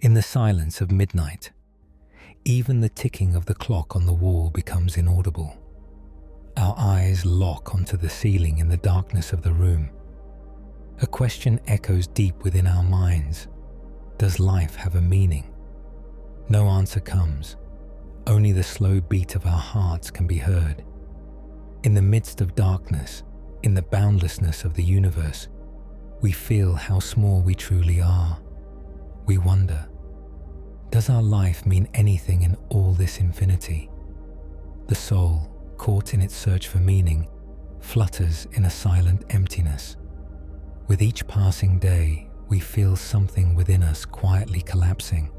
In the silence of midnight, even the ticking of the clock on the wall becomes inaudible. Our eyes lock onto the ceiling in the darkness of the room. A question echoes deep within our minds. Does life have a meaning? No answer comes. Only the slow beat of our hearts can be heard. In the midst of darkness, in the boundlessness of the universe, we feel how small we truly are. We wonder, does our life mean anything in all this infinity? The soul, caught in its search for meaning, flutters in a silent emptiness. With each passing day, we feel something within us quietly collapsing.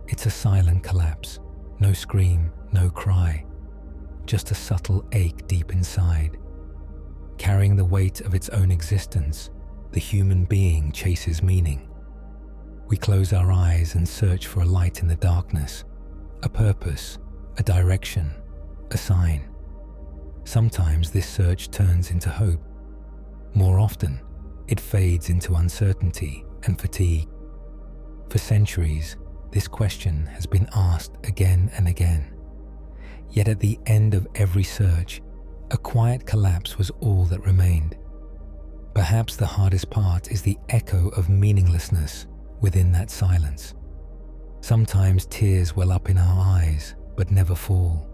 It's a silent collapse, no scream, no cry, just a subtle ache deep inside. Carrying the weight of its own existence, the human being chases meaning. We close our eyes and search for a light in the darkness, a purpose, a direction, a sign. Sometimes this search turns into hope. More often, it fades into uncertainty and fatigue. For centuries, this question has been asked again and again. Yet at the end of every search, a quiet collapse was all that remained. Perhaps the hardest part is the echo of meaninglessness within that silence. Sometimes tears well up in our eyes, but never fall.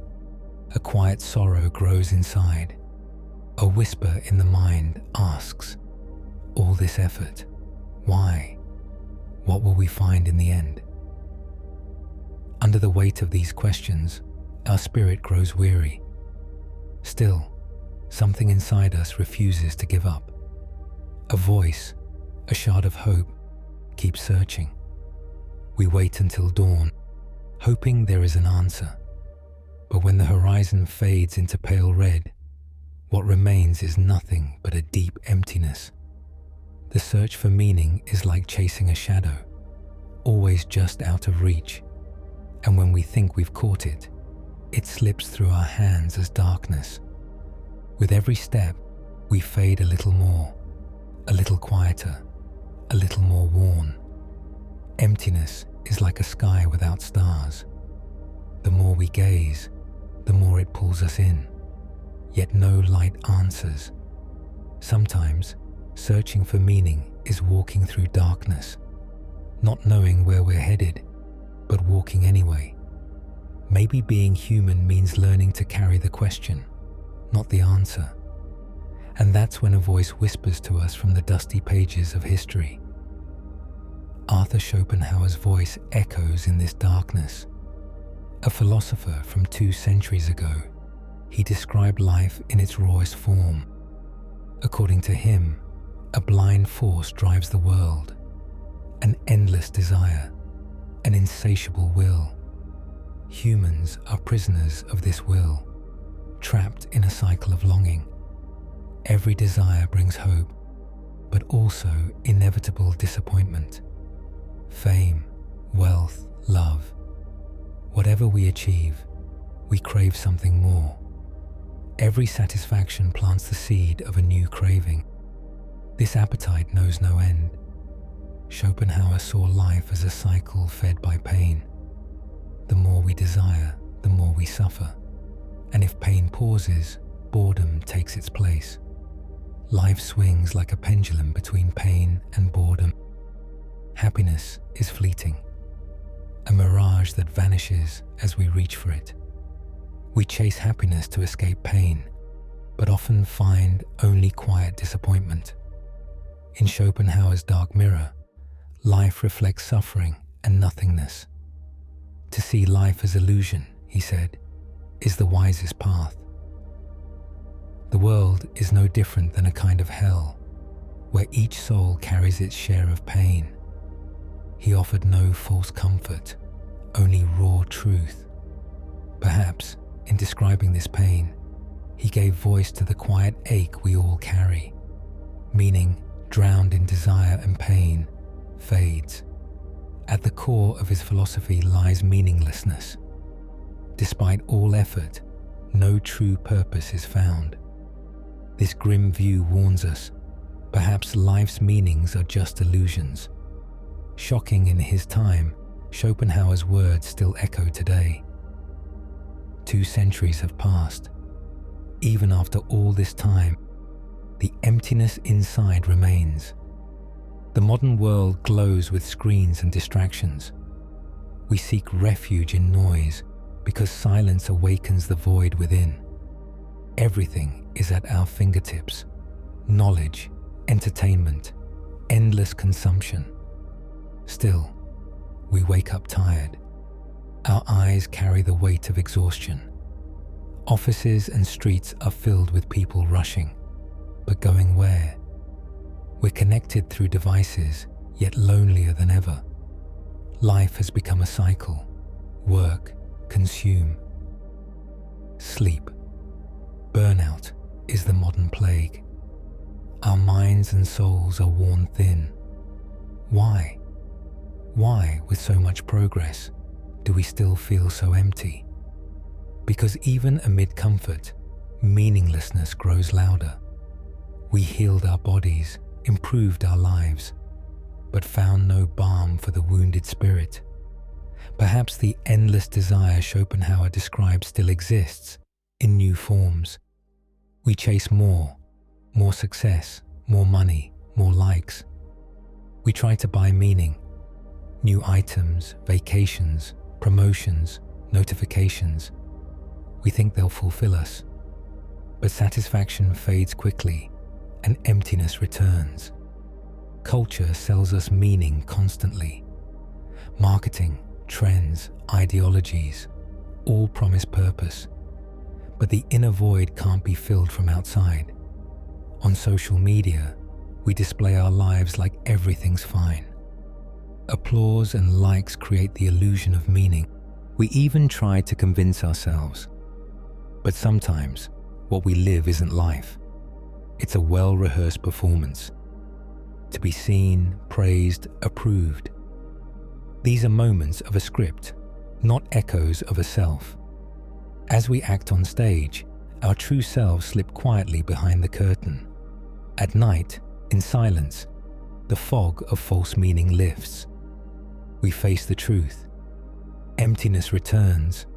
A quiet sorrow grows inside. A whisper in the mind asks, all this effort, why? What will we find in the end? Under the weight of these questions, our spirit grows weary. Still, something inside us refuses to give up. A voice, a shard of hope, keeps searching. We wait until dawn, hoping there is an answer. But when the horizon fades into pale red, what remains is nothing but a deep emptiness. The search for meaning is like chasing a shadow, always just out of reach. And when we think we've caught it, it slips through our hands as darkness. With every step, we fade a little more, a little quieter, a little more worn. Emptiness is like a sky without stars. The more we gaze, the more it pulls us in, yet no light answers. Sometimes, searching for meaning is walking through darkness, not knowing where we're headed, but walking anyway. Maybe being human means learning to carry the question, not the answer. And that's when a voice whispers to us from the dusty pages of history. Arthur Schopenhauer's voice echoes in this darkness. A philosopher from 2 centuries ago, he described life in its rawest form. According to him, a blind force drives the world, an endless desire, an insatiable will. Humans are prisoners of this will, trapped in a cycle of longing. Every desire brings hope, but also inevitable disappointment. Fame, wealth, love. Whatever we achieve, we crave something more. Every satisfaction plants the seed of a new craving. This appetite knows no end. Schopenhauer saw life as a cycle fed by pain. The more we desire, the more we suffer. And if pain pauses, boredom takes its place. Life swings like a pendulum between pain and boredom. Happiness is fleeting, a mirage that vanishes as we reach for it. We chase happiness to escape pain, but often find only quiet disappointment. In Schopenhauer's Dark Mirror, life reflects suffering and nothingness. To see life as illusion, he said, is the wisest path. The world is no different than a kind of hell, where each soul carries its share of pain. He offered no false comfort, only raw truth. Perhaps, in describing this pain, he gave voice to the quiet ache we all carry. Meaning, drowned in desire and pain, fades. At the core of his philosophy lies meaninglessness. Despite all effort, no true purpose is found. This grim view warns us, perhaps life's meanings are just illusions. Shocking in his time, Schopenhauer's words still echo today. 2 centuries have passed. Even after all this time, the emptiness inside remains. The modern world glows with screens and distractions. We seek refuge in noise because silence awakens the void within. Everything is at our fingertips. Knowledge, entertainment, endless consumption. Still, we wake up tired. Our eyes carry the weight of exhaustion. Offices and streets are filled with people rushing, but going where? We're connected through devices, yet lonelier than ever. Life has become a cycle. Work, consume, sleep. Burnout is the modern plague. Our minds and souls are worn thin. Why? Why, with so much progress, do we still feel so empty? Because even amid comfort, meaninglessness grows louder. We healed our bodies, improved our lives, but found no balm for the wounded spirit. Perhaps the endless desire Schopenhauer describes still exists, in new forms. We chase more success, more money, more likes. We try to buy meaning, new items, vacations, promotions, notifications. We think they'll fulfill us, but satisfaction fades quickly and emptiness returns. Culture sells us meaning constantly. Marketing, trends, ideologies, all promise purpose, but the inner void can't be filled from outside. On social media, we display our lives like everything's fine. Applause and likes create the illusion of meaning. We even try to convince ourselves. But sometimes, what we live isn't life. It's a well-rehearsed performance. To be seen, praised, approved. These are moments of a script, not echoes of a self. As we act on stage, our true selves slip quietly behind the curtain. At night, in silence, the fog of false meaning lifts. We face the truth. Emptiness returns.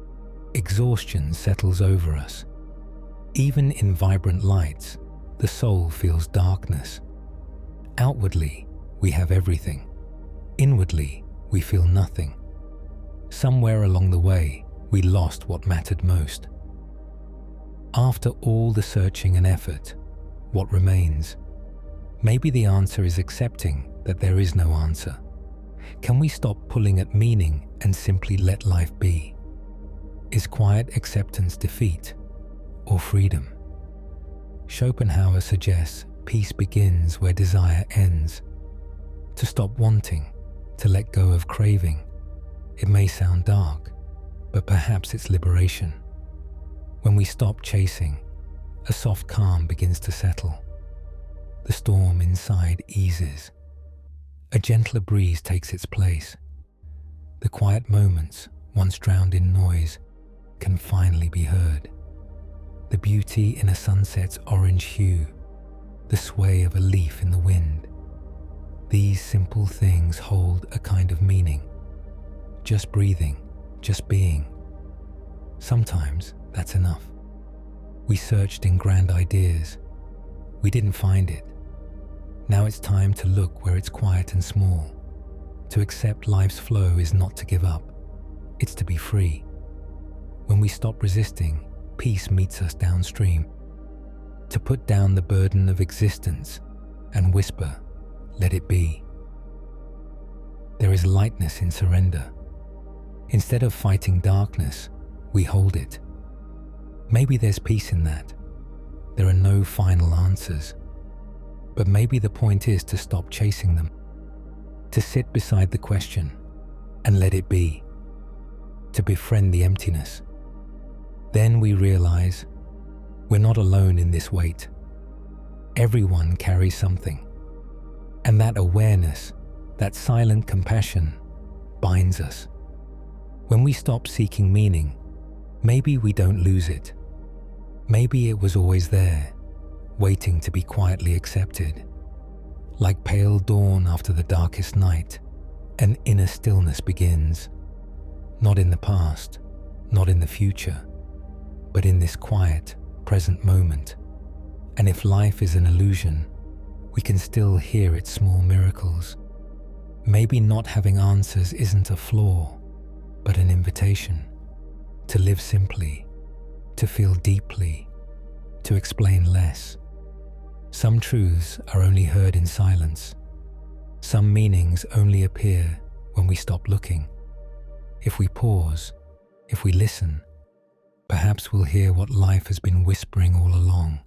Exhaustion settles over us. Even in vibrant lights, the soul feels darkness. Outwardly, we have everything. Inwardly, we feel nothing. Somewhere along the way, we lost what mattered most. After all the searching and effort, what remains? Maybe the answer is accepting that there is no answer. Can we stop pulling at meaning and simply let life be? Is quiet acceptance defeat or freedom? Schopenhauer suggests peace begins where desire ends. To stop wanting, to let go of craving. It may sound dark, but perhaps it's liberation. When we stop chasing, a soft calm begins to settle. The storm inside eases. A gentler breeze takes its place. The quiet moments, once drowned in noise, can finally be heard. The beauty in a sunset's orange hue, the sway of a leaf in the wind. These simple things hold a kind of meaning. Just breathing, just being. Sometimes that's enough. We searched in grand ideas. We didn't find it. Now it's time to look where it's quiet and small. To accept life's flow is not to give up. It's to be free. When we stop resisting, peace meets us downstream. To put down the burden of existence and whisper, let it be. There is lightness in surrender. Instead of fighting darkness, we hold it. Maybe there's peace in that. There are no final answers. But maybe the point is to stop chasing them. To sit beside the question and let it be. To befriend the emptiness. Then we realize we're not alone in this weight. Everyone carries something. And that awareness, that silent compassion, binds us. When we stop seeking meaning, maybe we don't lose it. Maybe it was always there, waiting to be quietly accepted. Like pale dawn after the darkest night, An inner stillness begins, not in the past, not in the future, but in this quiet, present moment. And if life is an illusion, we can still hear its small miracles. Maybe not having answers isn't a flaw, but an invitation to live simply, to feel deeply, to explain less. Some truths are only heard in silence. Some meanings only appear when we stop looking. If we pause, if we listen, perhaps we'll hear what life has been whispering all along.